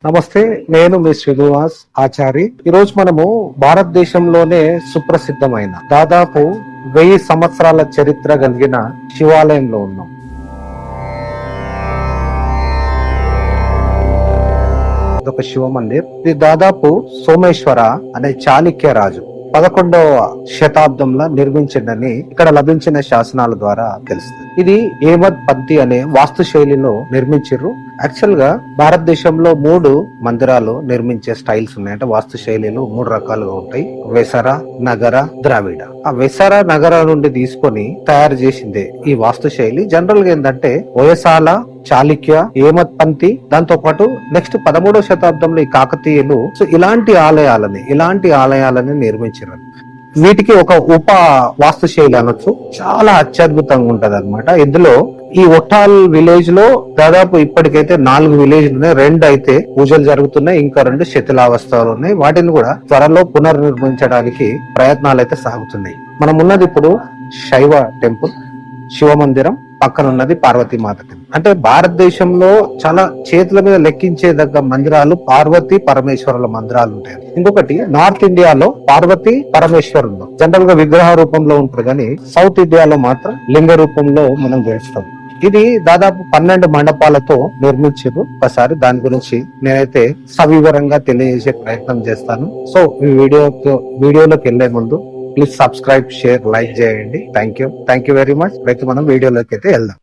నమస్తే, నేను మీ శ్రీనివాస్ ఆచారి. ఈరోజు మనము భారతదేశంలోనే సుప్రసిద్ధమైన దాదాపు 1000 సంవత్సరాల చరిత్ర కలిగిన శివాలయంలో ఉన్నాం. ఇదొక శివ మందిర్. ఇది దాదాపు సోమేశ్వర అనే చాళుక్య రాజు 11వ శతాబ్దంలో నిర్మించిందని ఇక్కడ లభించిన శాసనాల ద్వారా తెలుస్తుంది. ఇది ఏమద్ పంతి అనే వాస్తు శైలిలో నిర్మించారు. యాక్చువల్ గా భారతదేశంలో 3 మందిరాలు నిర్మించే స్టైల్స్ ఉన్నాయి. అంటే వాస్తు శైలిలు 3 రకాలుగా ఉంటాయి: వెసర, నగర, ద్రావిడ. ఆ వెసర, నగర నుండి తీసుకొని తయారు చేసిందే ఈ వాస్తు శైలి. జనరల్ గా ఏంటంటే హొయసాల, చాళుక్య, ఏమద్ పంతి, దాంతో పాటు నెక్స్ట్ 13వ శతాబ్దంలో ఈ కాకతీయులు ఇలాంటి ఆలయాలని నిర్మించారు. వీటికి ఒక ఉప వాస్తు శైలి అనొచ్చు. చాలా అత్యద్భుతంగా ఉంటది అనమాట. ఇందులో ఈ ఒట్టాల్ విలేజ్ లో దాదాపు ఇప్పటికైతే 4 విలేజ్లు ఉన్నాయి. 2 అయితే పూజలు జరుగుతున్నాయి, ఇంకా 2 శిథిలావస్థలు ఉన్నాయి. వాటిని కూడా త్వరలో పునర్నిర్మించడానికి ప్రయత్నాలు అయితే సాగుతున్నాయి. మనం ఉన్నది ఇప్పుడు శైవ టెంపుల్, శివ మందిరం. పక్కన ఉన్నది పార్వతీమాత టెంపుల్. అంటే భారతదేశంలో చాలా చేతుల మీద లెక్కించేదగ్గ మందిరాలు పార్వతీ పరమేశ్వరుల మందిరాలు ఉంటాయి. ఇంకొకటి నార్త్ ఇండియాలో పార్వతీ పరమేశ్వరులు జనరల్ గా విగ్రహ రూపంలో ఉంటారు, కానీ సౌత్ ఇండియాలో మాత్రం లింగ రూపంలో మనం చూస్తాం. ఇది దాదాపు 12 మండపాలతో నిర్మించారు. ఒకసారి దాని గురించి నేనైతే సవివరంగా తెలియజేసే ప్రయత్నం చేస్తాను. సో ఈ వీడియోలోకి వెళ్లే ముందు ప్లీజ్ సబ్స్క్రైబ్, షేర్, లైక్ చేయండి. Thank you very much. అయితే మనం వీడియోలోకి అయితే వెళ్దాం.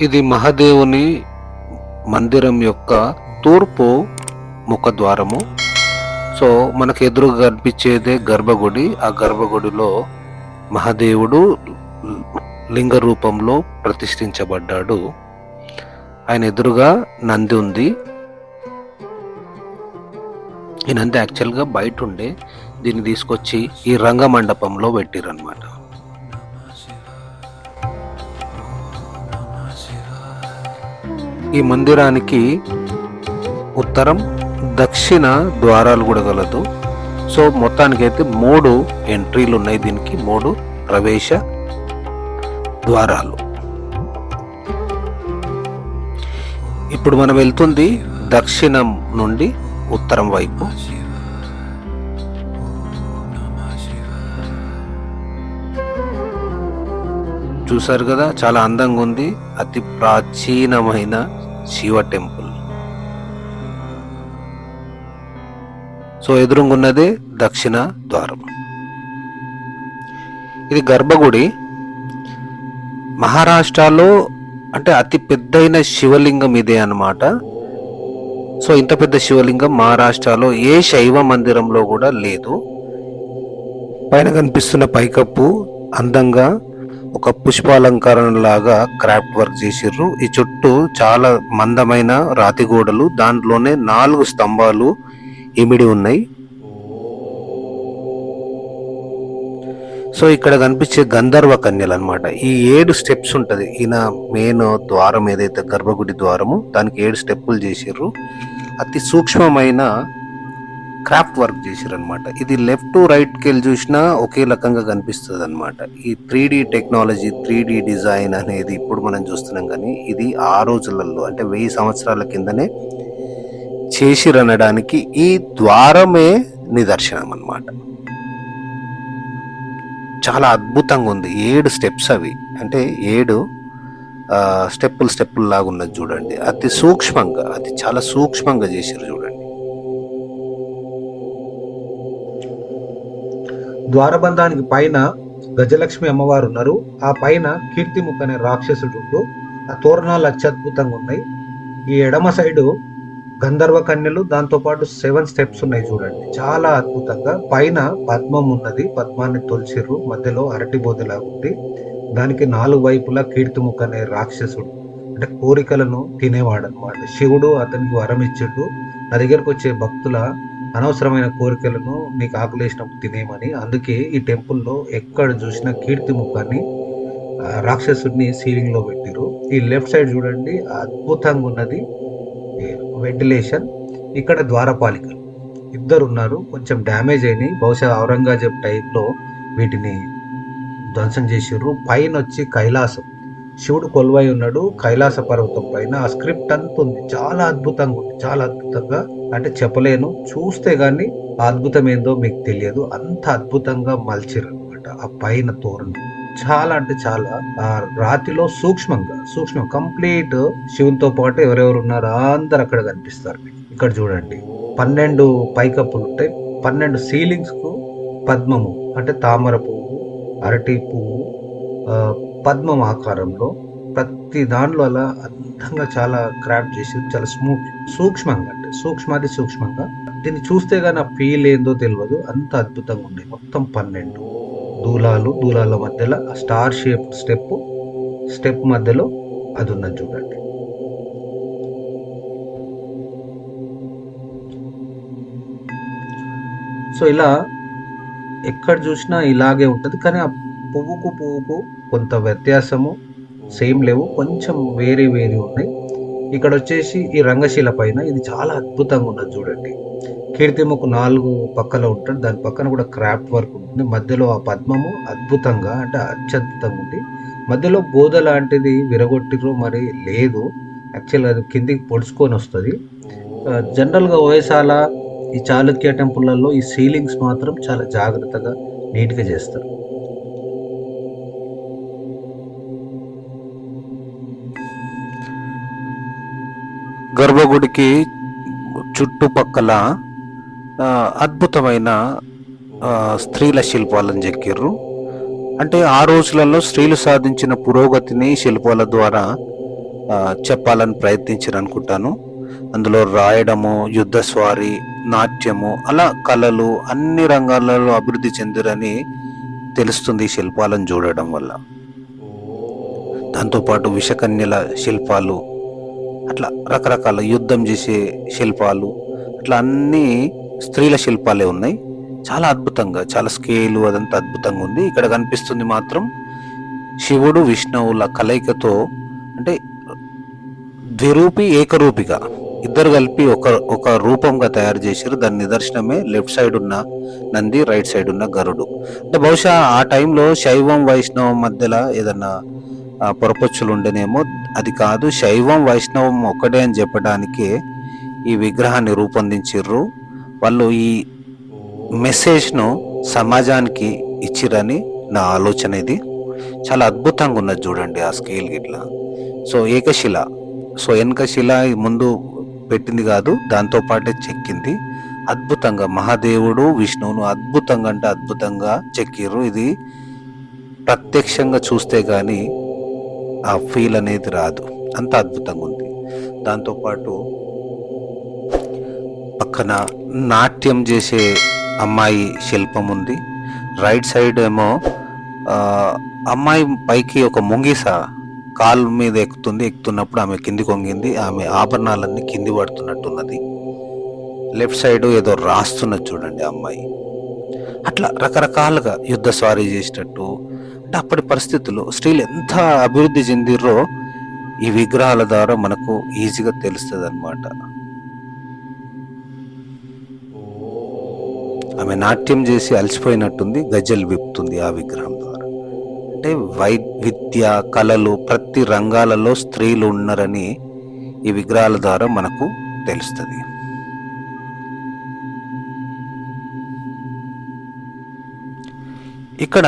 ఇది మహాదేవుని మందిరం యొక్క తూర్పు ముఖద్వారము. సో మనకు ఎదురుగా కనిపించేదే గర్భగుడి. ఆ గర్భగుడిలో మహాదేవుడు లింగ రూపంలో ప్రతిష్ఠించబడ్డాడు. ఆయన ఎదురుగా నంది ఉంది. ఈ నంది యాక్చువల్గా బయట ఉండే, దీన్ని తీసుకొచ్చి ఈ రంగ మండపంలో పెట్టిరన్నమాట. ఈ మందిరానికి ఉత్తరం, దక్షిణ ద్వారాలు కూడా గలదు. సో మొత్తానికైతే 3 ఎంట్రీలు ఉన్నాయి. దీనికి 3 ప్రవేశ ద్వారాలు. ఇప్పుడు మనం వెళ్తుంది దక్షిణం నుండి ఉత్తరం వైపు. చూసారు కదా, చాలా అందంగా ఉంది. అతి ప్రాచీనమైన శివ టెంపుల్. సో ఎదురుగున్నదే దక్షిణ ద్వారం. ఇది గర్భగుడి. మహారాష్ట్రలో అంటే అతి పెద్దయిన శివలింగం ఇదే అన్నమాట. సో ఇంత పెద్ద శివలింగం మహారాష్ట్రలో ఏ శైవ మందిరంలో కూడా లేదు. పైన కనిపిస్తున్న పైకప్పు అందంగా ఒక పుష్పాలంకరణ లాగా క్రాఫ్ట్ వర్క్ చేసిర్రు. ఈ చుట్టూ చాలా మందమైన రాతి గోడలు, దాంట్లోనే 4 స్తంభాలు ఇమిడి ఉన్నాయి. సో ఇక్కడ కనిపించే గంధర్వ కన్యలు అన్నమాట. ఈ 7 స్టెప్స్ ఉంటది. ఈయన మెయిన్ ద్వారం ఏదైతే గర్భగుడి ద్వారము, దానికి 7 స్టెప్పులు చేసిర్రు. అతి సూక్ష్మమైన క్రాఫ్ట్ వర్క్ చేసిర్రు అనమాట. ఇది లెఫ్ట్ టు రైట్ కి వెళ్ళి చూసినా ఒకే రకంగా కనిపిస్తుంది అనమాట. ఈ 3D టెక్నాలజీ, 3D డిజైన్ అనేది ఇప్పుడు మనం చూస్తున్నాం, కానీ ఇది ఆ రోజులలో అంటే 1000 సంవత్సరాల కిందనే చేసిరనడానికి ఈ ద్వారమే నిదర్శనం అన్నమాట. చాలా అద్భుతంగా ఉంది. 7 స్టెప్స్ అవి, అంటే 7 స్టెప్పులు లాగా ఉన్నది చూడండి. అతి సూక్ష్మంగా, అది చాలా సూక్ష్మంగా చేసిరు చూడండి. ద్వారబంధానికి పైన గజలక్ష్మి అమ్మవారు ఉన్నారు. ఆ పైన కీర్తిముఖ్ అనే రాక్షసుడు. ఆ తోరణాలు అత్యద్భుతంగా ఉన్నాయి. ఈ ఎడమ సైడు గంధర్వ కన్యలు, దాంతో పాటు 7 స్టెప్స్ ఉన్నాయి చూడండి. చాలా అద్భుతంగా. పైన పద్మం ఉన్నది, పద్మాన్ని తొలిచిర్రు. మధ్యలో అరటి బోధలాగా ఉంది. దానికి 4 వైపులా కీర్తిముఖ్ అనే రాక్షసుడు, అంటే కోరికలను తినేవాడు అనమాట. శివుడు అతనికి వరం ఇచ్చిండు, నా దగ్గరకు వచ్చే భక్తుల అనవసరమైన కోరికలను నీకు ఆకలేసినప్పుడు తినేయమని. అందుకే ఈ టెంపుల్లో ఎక్కడ చూసినా కీర్తిముఖాన్ని, రాక్షసుడిని సీలింగ్ లో పెట్టిరు. ఈ లెఫ్ట్ సైడ్ చూడండి, అద్భుతంగా ఉన్నది వెంటిలేషన్. ఇక్కడ ద్వారపాలికలు 2 ఉన్నారు. కొంచెం డ్యామేజ్ అయినాయి. బహుశా ఔరంగజేబ్ టైప్ లో వీటిని ధ్వంసం చేసిర్రు. పైన వచ్చి కైలాసం, శివుడు కొలువై ఉన్నాడు కైలాస పర్వతం పైన. ఆ స్క్రిప్ట్ అంతా ఉంది, చాలా అద్భుతంగా ఉంది, చాలా అద్భుతంగా. అంటే చెప్పలేను, చూస్తే గానీ ఆ అద్భుతం ఏందో మీకు తెలియదు. అంత అద్భుతంగా మలిచిర్రు అనమాట ఆ పైన తోరణం. చాలా అంటే చాలా ఆ రాతిలో సూక్ష్మం కంప్లీట్ శివునితో పాటు ఎవరెవరు ఉన్నారో అందరు అక్కడ కనిపిస్తారు మీకు. ఇక్కడ చూడండి 12 పైకప్పులు ఉంటాయి. 12 సీలింగ్స్ కు పద్మము అంటే తామర పువ్వు, అరటి పువ్వు, ఆ, పద్మం ఆకారంలో ప్రతి దాంట్లో అలా అందంగా చాలా క్రాఫ్ట్ చేసి చాలా సూక్ష్మంగా, అంటే సూక్ష్మాది సూక్ష్మంగా. దీన్ని చూస్తే గానీ ఆ ఫీల్ ఏందో తెలియదు, అంత అద్భుతంగా ఉంది. మొత్తం 12 దూలాల మధ్యలో ఆ స్టార్ షేప్ స్టెప్ మధ్యలో అది ఉన్నది చూడండి. సో ఇలా ఎక్కడ చూసినా ఇలాగే ఉంటది. కానీ ఆ పువ్వుకు కొంత వ్యత్యాసము సేమ్ లేవు, కొంచెం వేరే ఉన్నాయి. ఇక్కడ వచ్చేసి ఈ రంగశిల పైన ఇది చాలా అద్భుతంగా ఉన్నది చూడండి. కీర్తిముఖ్ 4 పక్కల ఉంటాడు, దాని పక్కన కూడా క్రాఫ్ట్ వర్క్ ఉంటుంది. మధ్యలో ఆ పద్మము అద్భుతంగా, అంటే అత్యద్భుతంగా ఉంది. మధ్యలో బోధ లాంటిది విరగొట్టిరు మరి లేదు, యాక్చువల్గా అది కిందికి పొడుచుకొని వస్తుంది. జనరల్గా ఓయసాల ఈ చాళుక్య టెంపుల్లలో ఈ సీలింగ్స్ మాత్రం చాలా జాగ్రత్తగా నీట్గా చేస్తారు. గర్భగుడికి చుట్టుపక్కల అద్భుతమైన స్త్రీల శిల్పాలను చెక్కిర్రు. అంటే ఆ రోజులలో స్త్రీలు సాధించిన పురోగతిని శిల్పాల ద్వారా చెప్పాలని ప్రయత్నించారు అనుకుంటాను. అందులో రాయడము, యుద్ధ స్వారీ, నాట్యము, అలా కళలు అన్ని రంగాలలో అభివృద్ధి చెందిరని తెలుస్తుంది ఈ శిల్పాలను చూడడం వల్ల. దాంతోపాటు విషకన్యల శిల్పాలు, అట్లా రకరకాల యుద్ధం చేసే శిల్పాలు, అట్లా అన్ని స్త్రీల శిల్పాలే ఉన్నాయి. చాలా అద్భుతంగా, చాలా స్కేలు అదంతా అద్భుతంగా ఉంది. ఇక్కడ కనిపిస్తుంది మాత్రం శివుడు విష్ణువుల కలయికతో, అంటే ద్విరూపి ఏకరూపిగా ఇద్దరు కలిపి ఒక రూపంగా తయారు చేశారు. దాని నిదర్శనమే లెఫ్ట్ సైడ్ ఉన్న నంది, రైట్ సైడ్ ఉన్న గరుడు. అంటే బహుశా ఆ టైంలో శైవం వైష్ణవం మధ్యలో ఏదన్నా పొరపచ్చులు ఉండేనేమో, అది కాదు. శైవం వైష్ణవం ఒక్కటే అని చెప్పడానికి ఈ విగ్రహాన్ని రూపొందించిర్రు. వాళ్ళు ఈ మెసేజ్ను సమాజానికి ఇచ్చిరని నా ఆలోచన. ఇది చాలా అద్భుతంగా ఉన్నది చూడండి ఆ స్కేల్ గిట్లా. సో ఏకశిల, సో వెనకశిల ముందు పెట్టింది కాదు, దాంతో పాటే చెక్కింది. అద్భుతంగా మహాదేవుడు విష్ణువును అద్భుతంగా అంటే అద్భుతంగా చెక్కిర్రు. ఇది ప్రత్యక్షంగా చూస్తే గాని ఆ ఫీల్ అనేది రాదు, అంత అద్భుతంగా ఉంది. దాంతోపాటు పక్కన నాట్యం చేసే అమ్మాయి శిల్పం ఉంది. రైట్ సైడ్ ఏమో అమ్మాయి పైకి ఒక ముంగిస కాలు మీద ఎక్కుతున్నప్పుడు ఆమె కింది కొంగింది, ఆమె ఆభరణాలన్నీ కింది పడుతున్నట్టున్నది. లెఫ్ట్ సైడ్ ఏదో రాస్తున్నది చూడండి అమ్మాయి. అట్లా రకరకాలుగా యుద్ధ స్వారీ చేసేటట్టు. అంటే అప్పటి పరిస్థితుల్లో స్త్రీలు ఎంత అభివృద్ధి చెందిర్రో ఈ విగ్రహాల ద్వారా మనకు ఈజీగా తెలుస్తుంది అన్నమాట. ఆమె నాట్యం చేసి అలసిపోయినట్టుంది, గజ్జలు విప్పుతుంది ఆ విగ్రహం ద్వారా. అంటే విద్య, కళలు, ప్రతి రంగాలలో స్త్రీలు ఉన్నారని ఈ విగ్రహాల ద్వారా మనకు తెలుస్తుంది. ఇక్కడ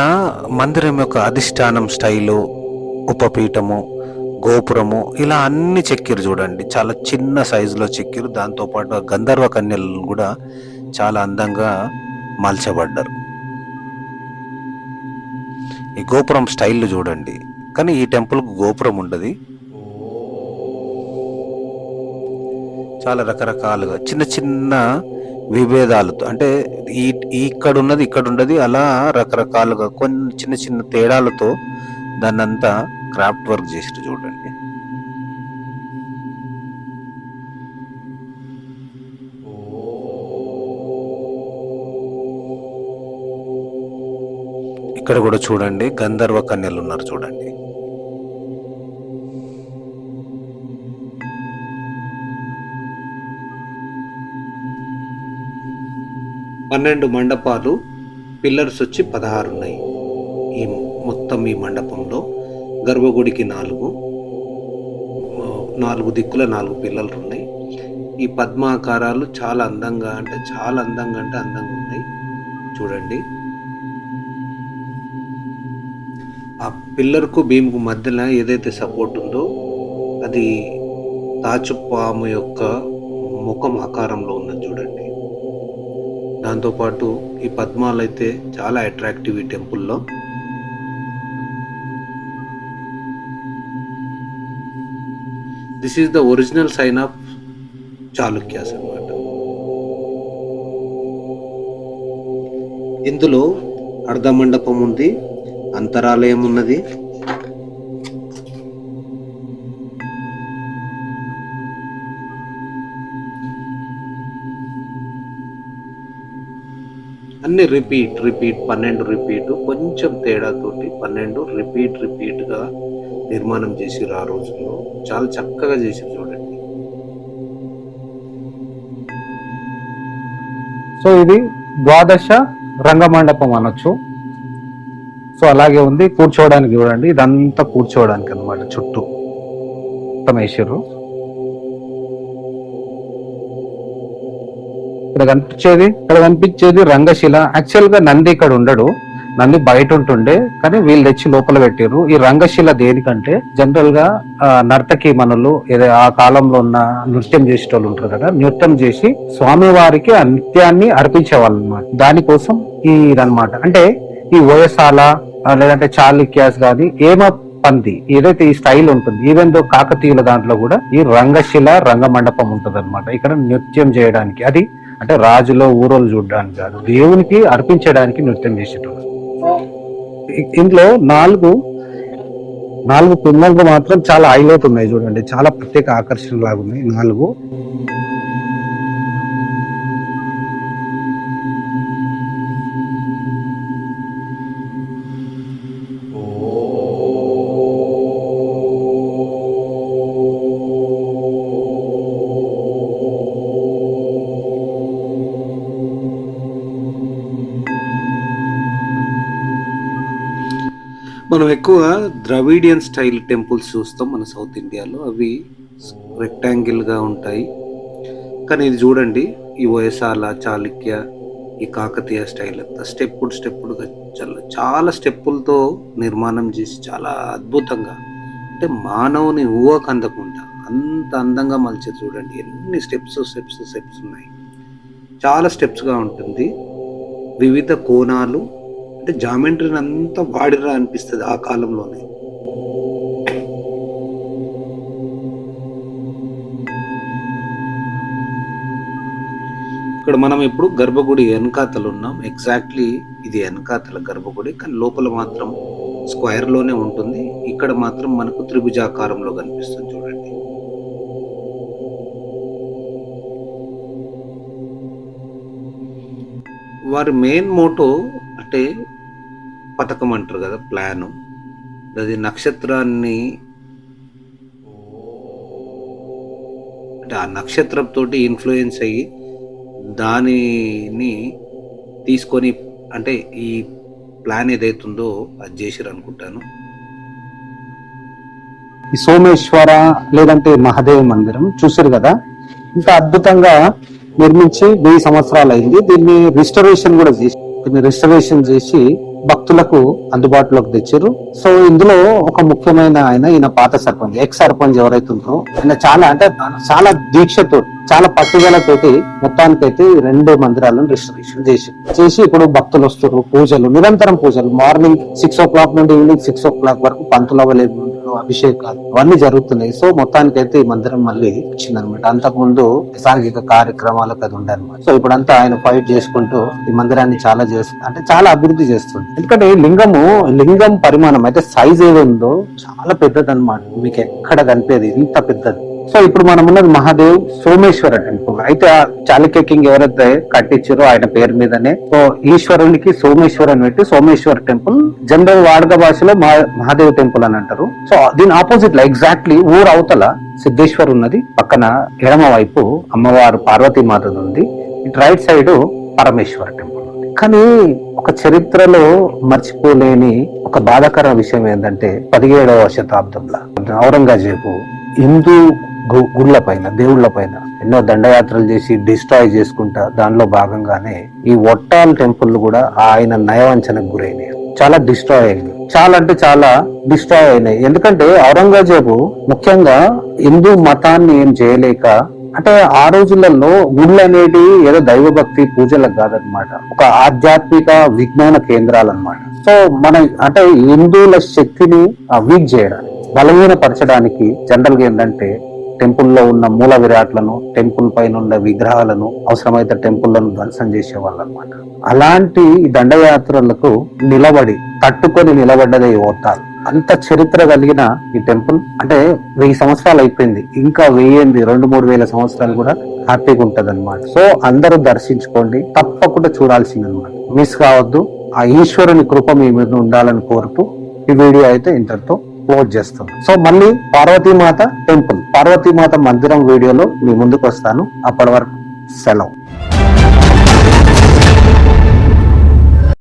మందిరం యొక్క అధిష్టానం స్టైలు, ఉపపీఠము, గోపురము, ఇలా అన్ని చెక్కిరు చూడండి. చాలా చిన్న సైజులో చెక్కిరు. దాంతోపాటు గంధర్వ కన్యలను కూడా చాలా అందంగా మలచబడ్డారు. ఈ గోపురం స్టైల్ చూడండి. కానీ ఈ టెంపుల్కు గోపురం ఉండదు. చాలా రకరకాలుగా చిన్న చిన్న విభేదాలతో, అంటే ఇక్కడ ఉండదు, అలా రకరకాలుగా కొన్ని చిన్న చిన్న తేడాలతో దాన్ని అంతా క్రాఫ్ట్ వర్క్ చేసి చూడండి. ఇక్కడ కూడా చూడండి గంధర్వ కన్యలు ఉన్నారు చూడండి. పన్నెండు మండపాలు, పిల్లర్స్ వచ్చి 16 ఉన్నాయి ఈ మొత్తం ఈ మండపంలో. గర్భగుడికి 4 దిక్కుల 4 పిల్లలు ఉన్నాయి. ఈ పద్మాకారాలు చాలా అందంగా అంటే అందంగా ఉన్నాయి. చూడండి, ఆ పిల్లర్కు భీముకు మధ్యన ఏదైతే సపోర్ట్ ఉందో అది తాచుపాము యొక్క ముఖం ఆకారంలో ఉన్నది చూడండి. దాంతోపాటు ఈ పద్మాలు అయితే చాలా అట్రాక్టివ్ ఈ టెంపుల్లో. This is the original sign of Chalukyas అన్నమాట. ఇందులో అర్ధమండపం ఉంది, అంతరాలయం ఉన్నది, అన్ని రిపీట్ 12 రిపీట్, కొంచెం తేడాతోటి 12 రిపీట్ గా నిర్మాణం చేసిరు. ఆ రోజుల్లో చాలా చక్కగా చేసిరు చూడండి. సో ఇది ద్వాదశ రంగమండపం అనొచ్చు. సో అలాగే ఉంది. కూర్చోవడానికి చూడండి, ఇదంతా కూర్చోవడానికి అన్నమాట. చుట్టూ మొత్తం వేసారు. ఇక్కడ కనిపించేది రంగశిల. యాక్చువల్ గా నంది ఇక్కడ ఉండడు, నంది బయట ఉంటుండే, కానీ వీళ్ళు తెచ్చి లోపల పెట్టారు. ఈ రంగశిల దేనికంటే జనరల్ గా నర్తకి మనులు ఆ కాలంలో ఉన్న నృత్యం చేసేటోళ్ళు ఉంటారు కదా, నృత్యం చేసి స్వామివారికి ఆ నృత్యాన్ని అర్పించేవాళ్ళు అన్నమాట. దానికోసం ఇదన్నమాట. అంటే ఈ ఓయసాల లేదంటే చాళుక్యాస్ గాని పంది ఏదైతే ఈ స్టైల్ ఉంటుంది, ఈవెన్ దో కాకతీయుల దాంట్లో కూడా ఈ రంగశిల రంగమండపం ఉంటది అనమాట. ఇక్కడ నృత్యం చేయడానికి, అది అంటే రాజులో ఊరోలు చూడడానికి కాదు, దేవునికి అర్పించడానికి నృత్యం చేసేటోళ్ళు. ఇంట్లో నాలుగు పిల్లలు మాత్రం చాలా హైలైట్ ఉన్నాయి చూడండి, చాలా ప్రత్యేక ఆకర్షణ లాగా ఉన్నాయి 4. మనం ఎక్కువ ద్రవిడియన్ స్టైల్ టెంపుల్స్ చూస్తాం మన సౌత్ ఇండియాలో. అవి రెక్టాంగిల్గా ఉంటాయి. కానీ ఇది చూడండి, ఈ ఓయసాల, చాళుక్య, ఈ కాకతీయ స్టైల్ అంతా స్టెప్పుడుగా చాలా స్టెప్పులతో నిర్మాణం చేసి చాలా అద్భుతంగా, అంటే మానవుని ఊహకు అందకుండా అంత అందంగా మలిచి చూడండి. ఎన్ని స్టెప్స్ ఉన్నాయి, చాలా స్టెప్స్గా ఉంటుంది. వివిధ కోణాలు, అంటే జామెంట్రీని అంతా వాడిరా అనిపిస్తుంది ఆ కాలంలోనే. ఇక్కడ మనం ఇప్పుడు గర్భగుడి వెనకాతలు ఉన్నాం. ఎగ్జాక్ట్లీ ఇది వెనకాతల గర్భగుడి, కానీ లోపల మాత్రం స్క్వేర్ లోనే ఉంటుంది. ఇక్కడ మాత్రం మనకు త్రిభుజాకారంలో కనిపిస్తుంది చూడండి. వారి మెయిన్ మోటో అంటే పథకం అంటారు కదా, ప్లాను, అది నక్షత్రాన్ని, అంటే ఆ నక్షత్రంతో ఇన్ఫ్లుయెన్స్ అయ్యి దానిని తీసుకొని, అంటే ఈ ప్లాన్ ఏదైతుందో అది చేసిరు అనుకుంటాను. ఈ సోమేశ్వర లేదంటే మహాదేవ్ మందిరం చూసారు కదా, ఇంత అద్భుతంగా నిర్మించి 1000 సంవత్సరాలు అయింది. దీన్ని రిస్టరేషన్ చేసి భక్తులకు అందుబాటులోకి తెచ్చారు. సో ఇందులో ఒక ముఖ్యమైన ఈయన పాత సర్పంచ్, ఎక్స్ సర్పంచ్ ఎవరైతే ఉందో ఆయన చాలా దీక్షతో, చాలా పట్టుదలతోటి మొత్తానికైతే 2 మందిరాలను రిస్టరేషన్ చేసి ఇప్పుడు భక్తులు వస్తారు. పూజలు, నిరంతరం పూజలు, మార్నింగ్ 6 o'clock నుండి ఈవినింగ్ 6 o'clock వరకు పంతుల అభిషేకాలు అవన్నీ జరుగుతున్నాయి. సో మొత్తానికైతే ఈ మందిరం మళ్ళీ వచ్చిందనమాట. అంతకుముందు సాంఘిక కార్యక్రమాలకు అది ఉండే అనమాట. సో ఇప్పుడంతా ఆయన ఫైట్ చేసుకుంటూ ఈ మందిరాన్ని చాలా అభివృద్ధి చేస్తుంది. ఎందుకంటే లింగం పరిమాణం అయితే సైజ్ ఏదో ఉందో చాలా పెద్దది అనమాట. మీకు ఎక్కడ కనిపేది ఇంత పెద్దది. సో ఇప్పుడు మనం ఉన్నది మహాదేవ్ సోమేశ్వర టెంపుల్. అయితే ఆ చాళుక్య కింగ్ ఎవరైతే కట్టించారో ఆయన పేరు మీదనే సో ఈశ్వరునికి సోమేశ్వర్ అని పెట్టి సోమేశ్వర టెంపుల్, జనరల్ వాడుక భాషలో మహాదేవ్ టెంపుల్ అని అంటారు. సో దీని ఆపోజిట్ లో ఎగ్జాక్ట్లీ ఊరు అవతల సిద్ధేశ్వర్ ఉన్నది, పక్కన ఎడమ వైపు అమ్మవారు పార్వతీమాత ఉంది, ఇటు రైట్ సైడ్ పరమేశ్వర టెంపుల్ ఉంది. కానీ ఒక చరిత్రలో మర్చిపోలేని ఒక బాధాకర విషయం ఏంటంటే 17వ శతాబ్దంలో ఔరంగజేబు హిందూ గుళ్ళ పైన దేవుళ్ళ పైన ఎన్నో దండయాత్రలు చేసి డిస్ట్రాయ్ చేసుకుంటా దానిలో భాగంగానే ఈ ఒట్టాల్ టెంపుల్ కూడా ఆయన నయవంచనకు గురైనాయి. చాలా డిస్ట్రాయ్ అయింది. చాలా అంటే చాలా డిస్ట్రాయ్ అయినాయి. ఎందుకంటే ఔరంగజేబు ముఖ్యంగా హిందూ మతాన్ని ఏం చేయలేక, అంటే ఆ రోజులలో గుళ్ళు అనేటి ఏదో దైవభక్తి పూజలకు కాదనమాట, ఒక ఆధ్యాత్మిక విజ్ఞాన కేంద్రాలు అనమాట. సో మన అంటే హిందువుల శక్తిని వీక్ చేయడానికి, బలహీనపరచడానికి జనరల్ గా ఏంటంటే టెంపుల్లో ఉన్న మూల విరాట్లను, టెంపుల్ పైన ఉన్న విగ్రహాలను, అవసరమైతే టెంపుల్లను ధ్వంసం చేసేవాళ్ళు అనమాట. అలాంటి దండయాత్రలకు తట్టుకొని నిలబడ్డదే ఓటాల్. అంత చరిత్ర కలిగిన ఈ టెంపుల్ అంటే 1000 సంవత్సరాలు అయిపోయింది, ఇంకా 2,000-3,000 సంవత్సరాలు కూడా హ్యాపీగా ఉంటది అనమాట. సో అందరూ దర్శించుకోండి, తప్పకుండా చూడాల్సిందనమాట, మిస్ కావద్దు. ఆ ఈశ్వరుని కృప మీ మీద ఉండాలని కోరుతూ ఈ వీడియో అయితే ఇంతటితో క్లోజ్ చేస్తాం. సో మళ్ళీ పార్వతీమాత మందిరం వీడియోలో మీ ముందుకు వస్తాను. అప్పటి వరకు సెలవు.